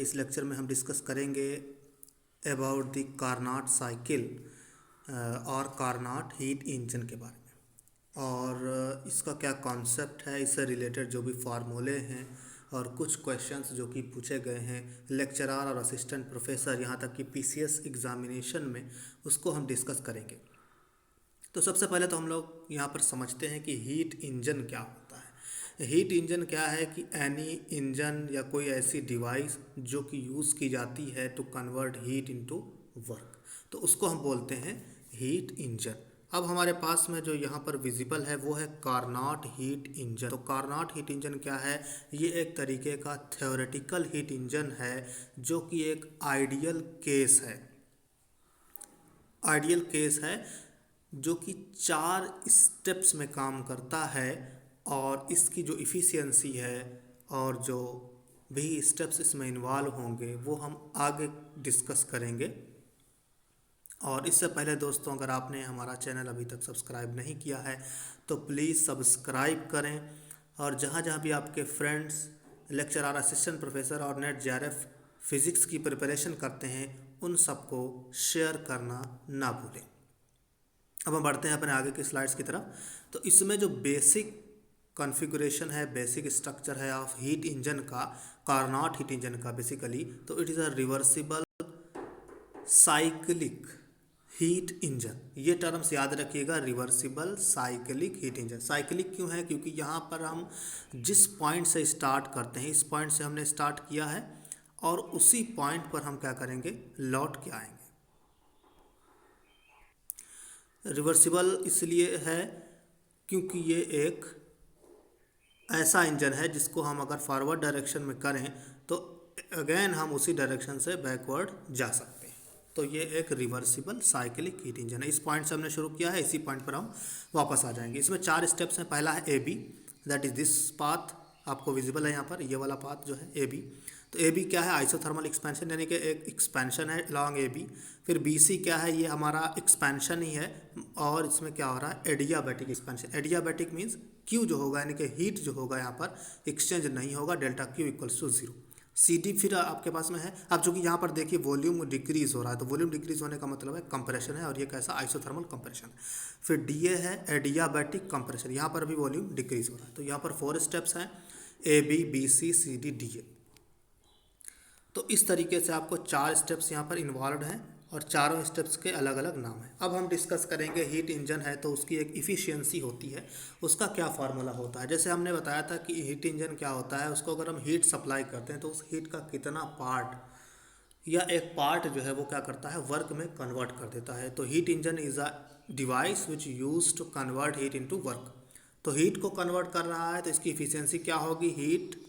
इस लेक्चर में हम डिस्कस करेंगे अबाउट द कार्नाट साइकिल और कार्नाट हीट इंजन के बारे में, और इसका क्या कॉन्सेप्ट है, इससे रिलेटेड जो भी फार्मूले हैं और कुछ क्वेश्चंस जो कि पूछे गए हैं लेक्चरर और असिस्टेंट प्रोफेसर, यहाँ तक कि पीसीएस एग्जामिनेशन में, उसको हम डिस्कस करेंगे। तो सबसे पहले तो हम लोग यहाँ पर समझते हैं कि हीट इंजन क्या होता है। हीट इंजन क्या है कि एनी इंजन या कोई ऐसी डिवाइस जो कि यूज़ की जाती है to convert heat into work, तो उसको हम बोलते हैं हीट इंजन। अब हमारे पास में जो यहाँ पर विजिबल है वो है कार्नाट हीट इंजन। तो कार्नाट हीट इंजन क्या है? ये एक तरीके का थ्योरेटिकल हीट इंजन है जो कि एक आइडियल केस है। आइडियल केस है जो कि 4 स्टेप्स में काम करता है, और इसकी जो इफ़िशियंसी है और जो भी स्टेप्स इसमें इन्वॉल्व होंगे वो हम आगे डिस्कस करेंगे। और इससे पहले दोस्तों, अगर आपने हमारा चैनल अभी तक सब्सक्राइब नहीं किया है तो प्लीज़ सब्सक्राइब करें, और जहाँ जहाँ भी आपके फ्रेंड्स लेक्चरर, असिस्टेंट प्रोफेसर और नेट जेआरएफ फिज़िक्स की प्रिपरेशन करते हैं उन सबको शेयर करना ना भूलें। अब हम बढ़ते हैं अपने आगे की स्लाइड्स की तरफ। तो इसमें जो बेसिक कॉन्फ़िगरेशन है, बेसिक स्ट्रक्चर है ऑफ हीट इंजन का, कार्नाट हीट इंजन का बेसिकली, तो it is a reversible cyclic heat engine. ये टर्म्स याद रखिएगा, reversible cyclic heat engine. Cyclic क्यों है? क्योंकि यहाँ पर हम जिस पॉइंट से स्टार्ट करते हैं, इस पॉइंट से हमने स्टार्ट किया है और उसी पॉइंट पर हम क्या करेंगे, लौट के आएंगे। रिवर्सिबल इसलिए है क्योंकि ये एक ऐसा इंजन है जिसको हम अगर फॉरवर्ड डायरेक्शन में करें तो अगेन हम उसी डायरेक्शन से बैकवर्ड जा सकते हैं। तो ये एक रिवर्सिबल साइक्लिक हीट इंजन है। इस पॉइंट से हमने शुरू किया है, इसी पॉइंट पर हम वापस आ जाएंगे। इसमें 4 स्टेप्स हैं। पहला है AB, that is this path, आपको विजिबल है यहाँ पर, ये वाला पाथ जो है AB। तो AB क्या है? आइसोथर्मल एक्सपेंशन, यानी कि एक एक्सपेंशन है अलॉन्ग AB। फिर BC क्या है? ये हमारा एक्सपेंशन ही है, और इसमें क्या हो रहा है, adiabatic expansion. Adiabatic means Q जो होगा, यानी कि हीट जो होगा यहाँ पर एक्सचेंज नहीं होगा, delta Q equals to 0। CD फिर आपके पास में है। अब चूंकि यहाँ पर देखिए वॉल्यूम डिक्रीज हो रहा है, तो वॉल्यूम डिक्रीज होने का मतलब है कंप्रेशन है, और ये कैसा, आइसोथर्मल कंप्रेशन। फिर DA है एडियाबैटिक कंप्रेशन, यहाँ पर भी वॉल्यूम डिक्रीज हो रहा है। तो यहाँ पर 4 स्टेप्स हैं, AB BC CD DA। तो इस तरीके से आपको 4 स्टेप्स यहाँ पर इन्वॉल्व हैं, और चारों स्टेप्स के अलग अलग नाम हैं। अब हम डिस्कस करेंगे, हीट इंजन है तो उसकी एक इफ़िशियंसी होती है, उसका क्या फार्मूला होता है। जैसे हमने बताया था कि हीट इंजन क्या होता है, उसको अगर हम हीट सप्लाई करते हैं तो उस हीट का कितना पार्ट या एक पार्ट जो है वो क्या करता है, वर्क में कन्वर्ट कर देता है। तो heat engine is a device which use to convert heat into work. तो हीट को कन्वर्ट कर रहा है तो इसकी इफ़िशियंसी क्या होगी, heat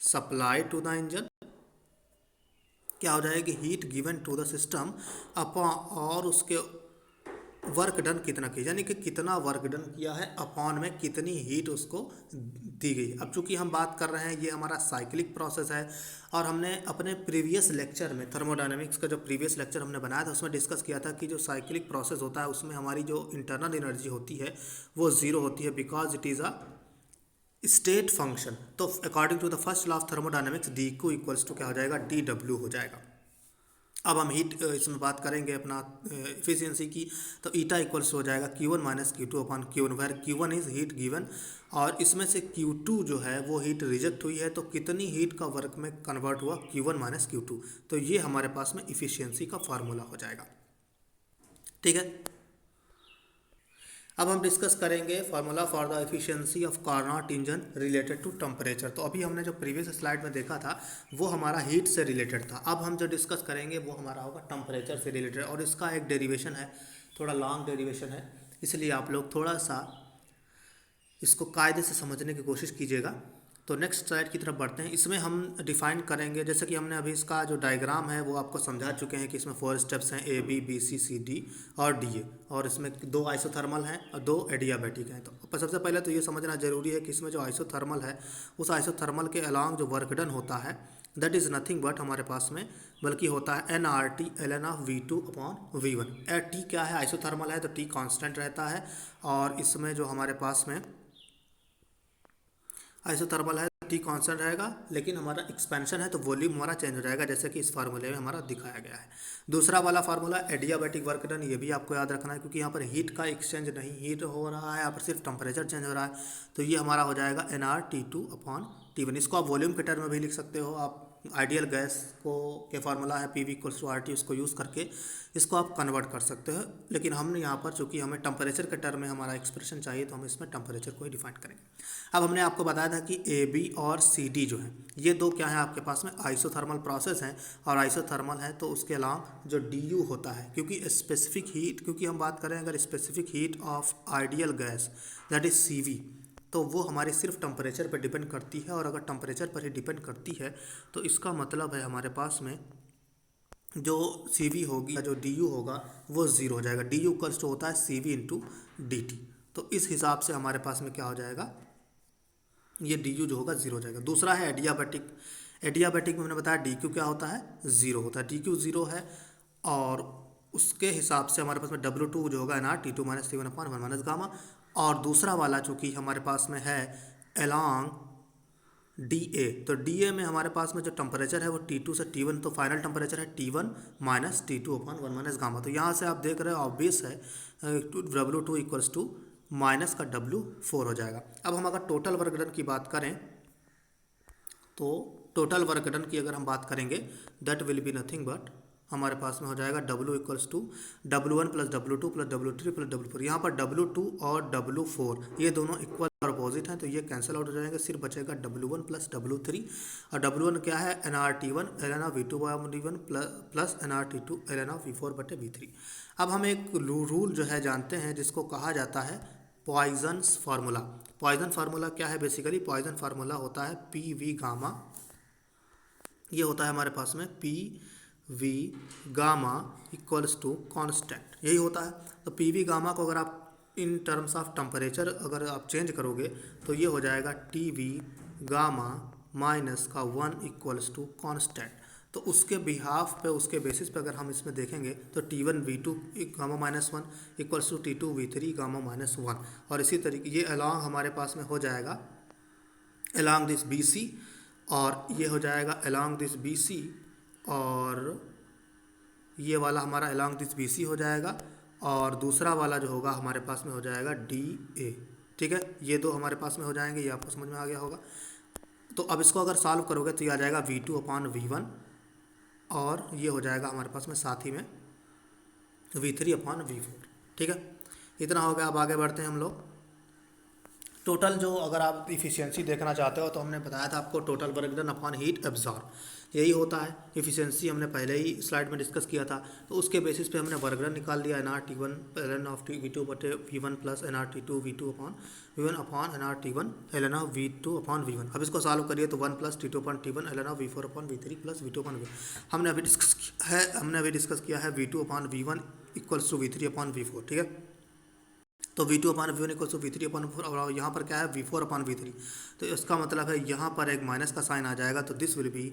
supply to the engine, क्या हो जाएगी, heat given to the system upon, और उसके वर्क डन कितना किया, यानी कि कितना वर्क डन किया है अपॉन में कितनी हीट उसको दी गई। अब चूंकि हम बात कर रहे हैं, ये हमारा साइक्लिक प्रोसेस है, और हमने अपने प्रीवियस लेक्चर में थर्मोडायनेमिक्स का जो प्रीवियस लेक्चर हमने बनाया था उसमें डिस्कस किया था कि जो साइक्लिक प्रोसेस होता है उसमें हमारी जो इंटरनल एनर्जी होती है वो 0 होती है, because it is a state function. तो according to the first law of thermodynamics dQ equals to क्या हो जाएगा, dW हो जाएगा। अब हम हीट इसमें बात करेंगे अपना एफिशिएंसी की, तो ईटा इक्वल्स हो जाएगा Q1 minus Q2 upon Q1, where Q1 is heat given, और इसमें से Q2 जो है वो हीट रिजेक्ट हुई है, तो कितनी हीट का वर्क में कन्वर्ट हुआ, Q1 माइनस Q2। तो ये हमारे पास में इफिशियंसी का फार्मूला हो जाएगा। ठीक है, अब हम डिस्कस करेंगे formula for the efficiency of Carnot engine related to temperature. तो अभी हमने जो प्रीवियस स्लाइड में देखा था वो हमारा हीट से रिलेटेड था। अब हम जो डिस्कस करेंगे वो हमारा होगा टेम्परेचर से रिलेटेड, और इसका एक डेरिवेशन है, थोड़ा लॉन्ग डेरिवेशन है, इसलिए आप लोग थोड़ा सा इसको कायदे से समझने की कोशिश कीजिएगा। तो नेक्स्ट स्लाइड की तरफ बढ़ते हैं। इसमें हम डिफाइन करेंगे, जैसे कि हमने अभी इसका जो डायग्राम है वो आपको समझा चुके हैं कि इसमें 4 स्टेप्स हैं, AB BC CD और DA, और इसमें 2 आइसोथर्मल हैं और 2 एडियाबैटिक हैं। तो सबसे पहले तो ये समझना जरूरी है कि इसमें जो आइसोथर्मल है उस आइसोथर्मल के अलॉन्ग जो वर्क डन होता है दैट इज़ नथिंग बट हमारे पास में बल्कि होता है nRT ln of V2 upon V1। T क्या है, आइसोथर्मल है तो T कांस्टेंट रहता है, और इसमें जो हमारे पास में आइसोथर्मल है टी कांस्टेंट रहेगा, लेकिन हमारा एक्सपेंशन है तो वॉल्यूम हमारा चेंज हो जाएगा, जैसे कि इस फार्मूले में हमारा दिखाया गया है। दूसरा वाला फार्मूला एडियाबैटिक वर्क डन, ये भी आपको याद रखना है, क्योंकि यहाँ पर हीट का एक्सचेंज नहीं हीट हो रहा है, यहाँ पर सिर्फ टेम्परेचर चेंज हो रहा है। तो ये हमारा हो जाएगा nRT2/T1। इसको आप वॉल्यूम के टर्म में भी लिख सकते हो। आप आइडियल गैस को के फार्मूला है PV=RT, उसको यूज़ करके इसको आप कन्वर्ट कर सकते हो। लेकिन हमने यहाँ पर चूँकि हमें टेम्परेचर के टर्म में हमारा एक्सप्रेशन चाहिए, तो हम इसमें टेम्परेचर को ही डिफाइन करेंगे। अब हमने आपको बताया था कि AB और CD जो है ये दो क्या है आपके पास में आइसोथर्मल प्रोसेस हैं, और आइसोथर्मल है तो उसके अलावा जो DU होता है, क्योंकि स्पेसिफिक हीट, क्योंकि हम बात करें अगर specific heat of ideal gas that is CV, तो वो हमारे सिर्फ टेम्परेचर पर डिपेंड करती है। और अगर टेम्परेचर पर ही डिपेंड करती है तो इसका मतलब है हमारे पास में जो CV होगी या जो DU होगा वो ज़ीरो हो जाएगा। DU का जो होता है CV/dt। तो इस हिसाब से हमारे पास में क्या हो जाएगा, ये DU जो होगा ज़ीरो हो जाएगा। दूसरा है एडियाबैटिक। एडियाबैटिक में हमने बताया DQ क्या होता है, ज़ीरो होता है। DQ ज़ीरो है, और उसके हिसाब से हमारे पास में W2 जो होगा nRT2-T1/1 गामा। और दूसरा वाला चूँकि हमारे पास में है along DA, तो DA में हमारे पास में जो टेम्परेचर है वो T2 से T1, तो फाइनल टेम्परेचर है T1 - T2/1 गामा। तो यहाँ से आप देख रहे हो ऑब्वियस है W2 इक्वल्स टू माइनस का W4 हो जाएगा। अब हम अगर टोटल वर्क डन की बात करें, तो टोटल वर्क डन की अगर हम बात करेंगे that will be nothing but हमारे पास में हो जाएगा W equals to W1 + W2 + W3 + W4। यहाँ पर W2 और W4 ये दोनों इक्वल और अपोजिट हैं, तो ये कैंसिल आउट हो जाएंगे, सिर्फ बचेगा W1 + W3। और W1 क्या है nRT1 ln V2/V1 plus nRT2 ln V4/V3। अब हम एक रूल जो है जानते हैं जिसको कहा जाता है पॉइजन्स फार्मूला। पॉइजन फार्मूला क्या है, बेसिकली पॉइजन फार्मूला होता है PV गामा। ये होता है हमारे पास में PV gamma equals to constant, यही होता है। तो PV गामा को अगर आप इन टर्म्स ऑफ टेम्परेचर अगर आप चेंज करोगे तो ये हो जाएगा TV गामा माइनस का 1 इक्वल्स टू कांस्टेंट। तो उसके बिहाफ पे, उसके बेसिस पे अगर हम इसमें देखेंगे तो T1 V2 gamma -1 equals to T2 V3 gamma -1। और इसी तरीके ये अलॉन्ग हमारे पास में हो जाएगा अलॉन्ग दिस BC, और ये हो जाएगा अलॉन्ग दिस BC, और ये वाला हमारा अलॉन्ग दिस BC हो जाएगा, और दूसरा वाला जो होगा हमारे पास में हो जाएगा DA। ठीक है, ये दो हमारे पास में हो जाएंगे, ये आपको समझ में आ गया होगा। तो अब इसको अगर सॉल्व करोगे तो ये आ जाएगा V2/V1, और ये हो जाएगा हमारे पास में साथ ही में V3/V4। ठीक है, इतना हो गया। अब आगे बढ़ते हैं हम लोग। टोटल जो अगर आप इफ़िशियंसी देखना चाहते हो तो हमने बताया था आपको total work done upon heat absorb, यही होता है इफ़िशियंसी। हमने पहले ही स्लाइड में डिस्कस किया था, तो उसके बेसिस पे हमने वर्क डन निकाल दिया nRT1 ln V2/V1 plus nRT2 V2/V1 upon nRT1 ln V2/V1। अब इसको सॉल्व करिए तो 1 + T2/T1 ln V4/V3 plus V2/V1। हमने अभी डिस्कस किया है V2/V1 इक्वल्स टू V3/V4। ठीक है, तो V2/V1 इक्वल्स टू V3/4, और यहाँ पर क्या है V4/V3। तो इसका मतलब है यहाँ पर एक माइनस का साइन आ जाएगा, तो this will be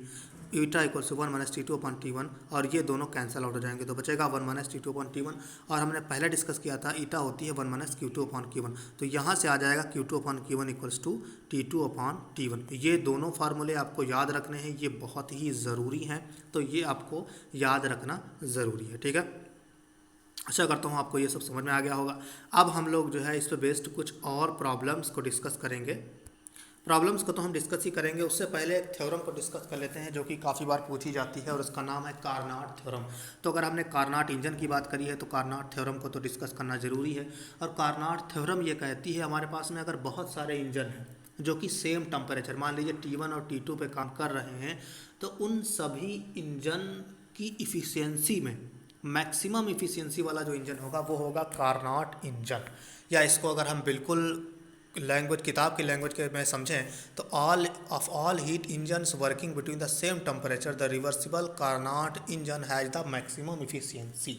eta equals to 1 - T2/T1, और ये दोनों कैंसिल आउट हो जाएंगे, तो बचेगा 1 - T2/T1। और हमने पहले डिस्कस किया था ईटा होती है 1 - Q2/Q1, तो यहाँ से आ जाएगा Q2/Q1 इक्वल्स टू T2/T1। ये दोनों फार्मूले आपको याद रखने हैं, ये बहुत ही ज़रूरी हैं, तो ये आपको याद रखना ज़रूरी है। ठीक है, आशा करता हूँ आपको ये सब समझ में आ गया होगा। अब हम लोग जो है इस पर बेस्ड कुछ और प्रॉब्लम्स को डिस्कस करेंगे। प्रॉब्लम्स को तो हम डिस्कस ही करेंगे, उससे पहले एक थ्योरम को डिस्कस कर लेते हैं जो कि काफ़ी बार पूछी जाती है, और उसका नाम है कार्नाट थ्योरम। तो अगर हमने कार्नाट इंजन की बात करी है तो कार्नाट थ्योरम को तो डिस्कस करना ज़रूरी है। और कार्नाट थ्योरम ये कहती है हमारे पास में अगर बहुत सारे इंजन हैं जो कि सेम टेम्परेचर, मान लीजिए T1 और T2 पे काम कर रहे हैं, तो उन सभी इंजन की इफ़िशियंसी में मैक्सिमम इफ़िशियंसी वाला जो इंजन होगा वो होगा कार्नाट इंजन। या इसको अगर हम बिल्कुल लैंग्वेज, किताब की लैंग्वेज के में समझें तो all heat engines working between the same temperature the reversible Carnot engine has the maximum efficiency.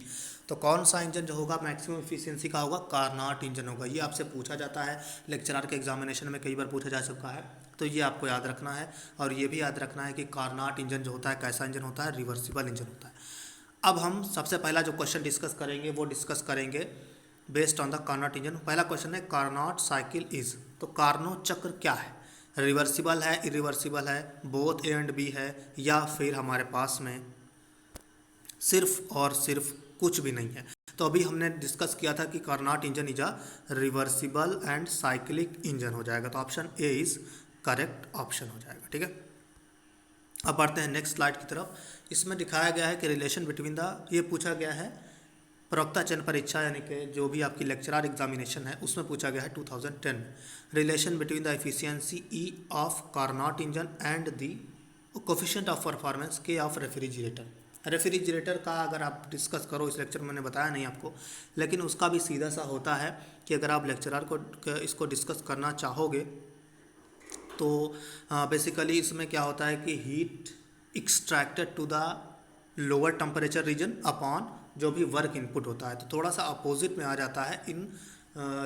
तो कौन सा इंजन जो होगा मैक्सिमम इफ़िशियंसी का होगा, कार्नाट इंजन होगा। ये आपसे पूछा जाता है, लेक्चरर के एग्जामिनेशन में कई बार पूछा जा चुका है, तो ये आपको याद रखना है। और ये भी याद रखना है कि कार्नाट इंजन जो होता है कैसा इंजन होता है, रिवर्सिबल इंजन होता है। अब हम सबसे पहला जो क्वेश्चन डिस्कस करेंगे वो डिस्कस करेंगे based on the Carnot engine. पहला क्वेश्चन है कार्नोट साइकिल इज, तो कार्नोट चक्र क्या है। रिवर्सिबल है, इरिवर्सिबल है, बोथ ए एंड बी है, या फिर हमारे पास में सिर्फ और सिर्फ कुछ भी नहीं है। तो अभी हमने डिस्कस किया था कि Carnot engine is a reversible and cyclic engine हो जाएगा, तो option A is correct option हो जाएगा। ठीक है, अब बढ़ते हैं नेक्स्ट स्लाइड की तरफ। इसमें दिखाया गया है कि रिलेशन बिटवीन द, ये पूछा गया है प्रवक्ता चयन परीक्षा यानी कि जो भी आपकी लेक्चरर एग्जामिनेशन है उसमें पूछा गया है 2010 में, relation between the efficiency E of Carnot engine and the coefficient of performance के ऑफ रेफ्रिजरेटर। रेफ्रिजरेटर का अगर आप डिस्कस करो, इस लेक्चर में मैंने बताया नहीं आपको, लेकिन उसका भी सीधा सा होता है कि अगर आप लेक्चरर को इसको डिस्कस करना चाहोगे तो बेसिकली इसमें क्या होता है कि heat extracted to the lower temperature region upon जो भी वर्क इनपुट होता है, तो थोड़ा सा अपोजिट में आ जाता है in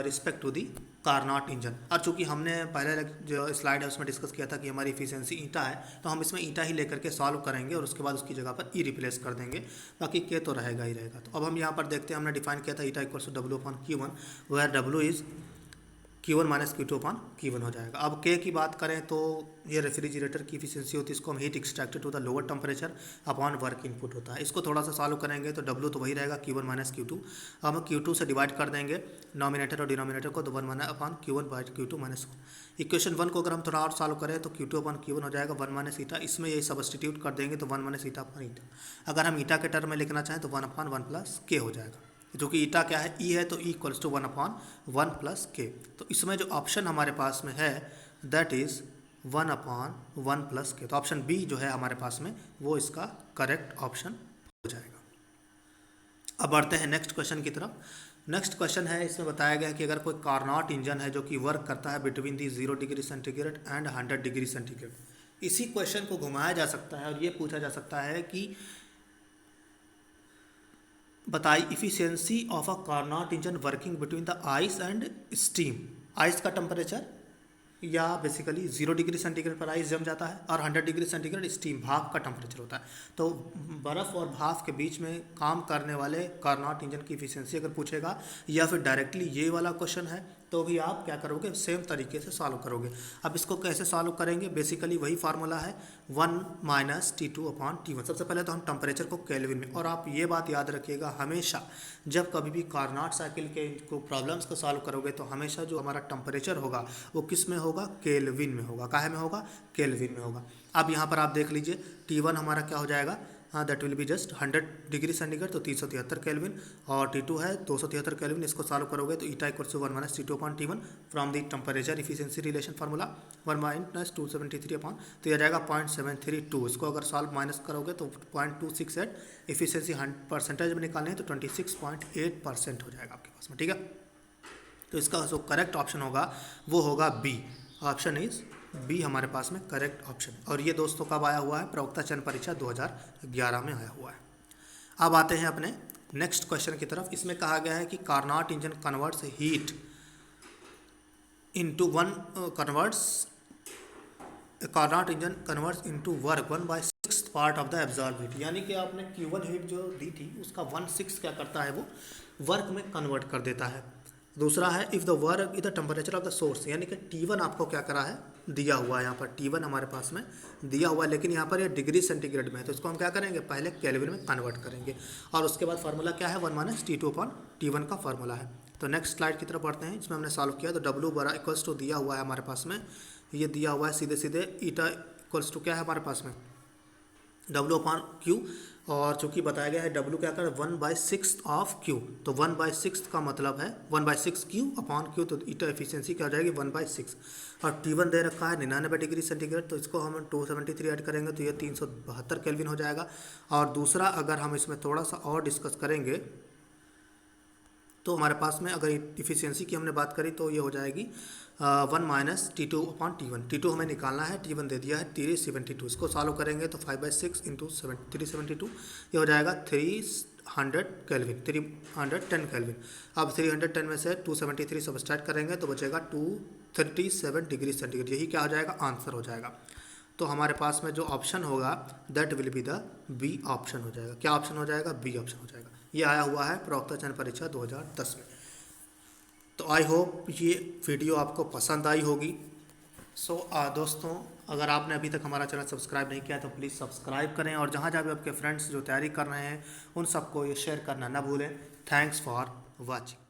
respect to the Carnot engine. और चूंकि हमने पहले जो स्लाइड है उसमें डिस्कस किया था कि हमारी इफिशिएंसी ईटा है, तो हम इसमें ईटा ही लेकर के सॉल्व करेंगे और उसके बाद उसकी जगह पर ई रिप्लेस कर देंगे, बाकी के तो रहेगा ही रहेगा। तो अब हम यहाँ पर देखते हैं, हमने डिफाइन किया था eta equals to W upon Q1, where W is Q1 minus Q2 upon Q1 हो जाएगा। अब के की बात करें तो ये रेफ्रिजरेटर की इफिशिएंसी होती है, इसको हम heat extracted to the lower temperature upon work input होता है। इसको थोड़ा सा सॉल्व करेंगे तो W तो वही रहेगा Q1 माइनस Q2। अब हम Q2 से डिवाइड कर देंगे नॉमिनेटर और डिनोमिनेटर को, तो 1 minus upon Q1 by Q2 minus 1। Equation 1 को अगर हम थोड़ा और सॉल्व करें तो Q2 अपॉन Q1 हो जाएगा 1 माइनस ईटा, इसमें ये सब्स्टिट्यूट कर देंगे तो 1 माइनस ईटा अपॉन ईटा। अगर हम ईटा के टर्म में लिखना चाहें तो 1 अपॉन 1 प्लस के हो जाएगा, जो कि ईटा क्या है, ई है, तो e equals to 1 upon 1 plus K. तो इसमें जो ऑप्शन हमारे पास में है that is 1 upon 1 plus K, तो ऑप्शन बी जो है हमारे पास में वो इसका करेक्ट ऑप्शन हो जाएगा। अब बढ़ते हैं नेक्स्ट क्वेश्चन की तरफ। नेक्स्ट क्वेश्चन है, इसमें बताया गया है कि अगर कोई कार्नोट इंजन है जो कि वर्क करता है between the 0 degree centigrade and 100 degree centigrade, इसी क्वेश्चन को घुमाया जा सकता है और ये पूछा जा सकता है कि बताई efficiency of a Carnot engine working between the ice and steam. Ice का टेम्परेचर या बेसिकली 0 डिग्री सेंटीग्रेड पर आइस जम जाता है और 100 डिग्री सेंटीग्रेड स्टीम भाप का टेम्परेचर होता है। तो बर्फ़ और भाप के बीच में काम करने वाले कार्नोट इंजन की इफिशियंसी अगर पूछेगा या फिर डायरेक्टली ये वाला क्वेश्चन है तो भी आप क्या करोगे, सेम तरीके से सॉल्व करोगे। अब इसको कैसे सॉल्व करेंगे, बेसिकली वही फार्मूला है 1 माइनस T2 अपॉन T1। सबसे पहले तो हम टेम्परेचर को केल्विन में, और आप ये बात याद रखिएगा हमेशा जब कभी भी कार्नोट साइकिल के को प्रॉब्लम्स को सॉल्व करोगे तो हमेशा जो हमारा टेम्परेचर होगा वो किस में होगा, केल्विन में होगा। काहे में होगा, केल्विन में होगा। अब यहाँ पर आप देख लीजिए T1 हमारा क्या हो जाएगा, हाँ that will be just 100 degree centigrade, तो 373 केल्विन, और T2 है 273 केल्विन। इसको सॉल्व करोगे तो eta equal to 1 minus T2 upon T1 from the temperature efficiency relation formula 1 minus 273 upon, तो यह जाएगा 0.732। इसको अगर सॉल्व माइनस करोगे तो 0.268, इफिशिएंसी 100% में निकालनी है तो 26.8% हो जाएगा आपके पास में। ठीक है, तो इसका जो करेक्ट ऑप्शन होगा वो होगा बी, ऑप्शन इज बी हमारे पास में करेक्ट ऑप्शन। और ये दोस्तों कब आया हुआ है, प्रवक्ता चयन परीक्षा 2011 में आया हुआ है। अब आते हैं अपने नेक्स्ट क्वेश्चन की तरफ। इसमें कहा गया है कि Carnot engine converts heat into Carnot engine converts into work 1/6 part of the absorb heat, यानी कि आपने Q1 हीट जो दी थी उसका 1/6 क्या करता है, वो वर्क में कन्वर्ट कर देता है। दूसरा है if the work is the temperature of the source, यानी कि T1 आपको क्या करा है, दिया हुआ है, यहाँ पर T1 हमारे पास में दिया हुआ है, लेकिन यहाँ पर ये डिग्री सेंटीग्रेड में है, तो इसको हम क्या करेंगे, पहले केल्विन में कन्वर्ट करेंगे, और उसके बाद फार्मूला क्या है, 1 माइनस T2 अपॉन T1 का फार्मूला है। तो नेक्स्ट स्लाइड की तरफ बढ़ते हैं। इसमें हमने सॉल्व किया तो W बड़ा इक्वल्स टू दिया हुआ है हमारे पास में, ये दिया हुआ है सीधे सीधे, ईटा इक्वल्स टू क्या है हमारे पास में, W अपॉन Q, और चूंकि बताया गया है W क्या कर 1/6 ऑफ Q, तो 1/6 का मतलब है 1/6 Q अपॉन Q, तो ईटा एफिशिएंसी क्या हो जाएगी 1/6। और T1 दे रखा है 99 डिग्री सेंटीग्रेड, तो इसको हम 273 ऐड करेंगे तो ये 372 केल्विन हो जाएगा। और दूसरा अगर हम इसमें थोड़ा सा और डिस्कस करेंगे तो हमारे पास में अगर इफिशियंसी की हमने बात करी तो ये हो जाएगी 1 minus T2 upon T1। T2 हमें निकालना है, T1 दे दिया है 372। इसको सॉल्व करेंगे तो 5/6 इंटू 372 ये हो जाएगा 300 केल्विन, 310 केल्विन। अब 310 में से 273 सब्सट्रैक्ट करेंगे तो बचेगा 237 डिग्री सेंटीग्रेड, यही क्या हो जाएगा, आंसर हो जाएगा। तो हमारे पास में जो ऑप्शन होगा that will be the B option हो जाएगा। क्या ऑप्शन हो जाएगा, बी ऑप्शन हो जाएगा। ये आया हुआ है प्रवक्ता चयन परीक्षा 2010 में। तो आई होप ये वीडियो आपको पसंद आई होगी। दोस्तों, अगर आपने अभी तक हमारा चैनल सब्सक्राइब नहीं किया तो प्लीज़ सब्सक्राइब करें, और जहाँ जहाँ भी आपके फ्रेंड्स जो तैयारी कर रहे हैं उन सबको ये शेयर करना ना भूलें। Thanks for watching.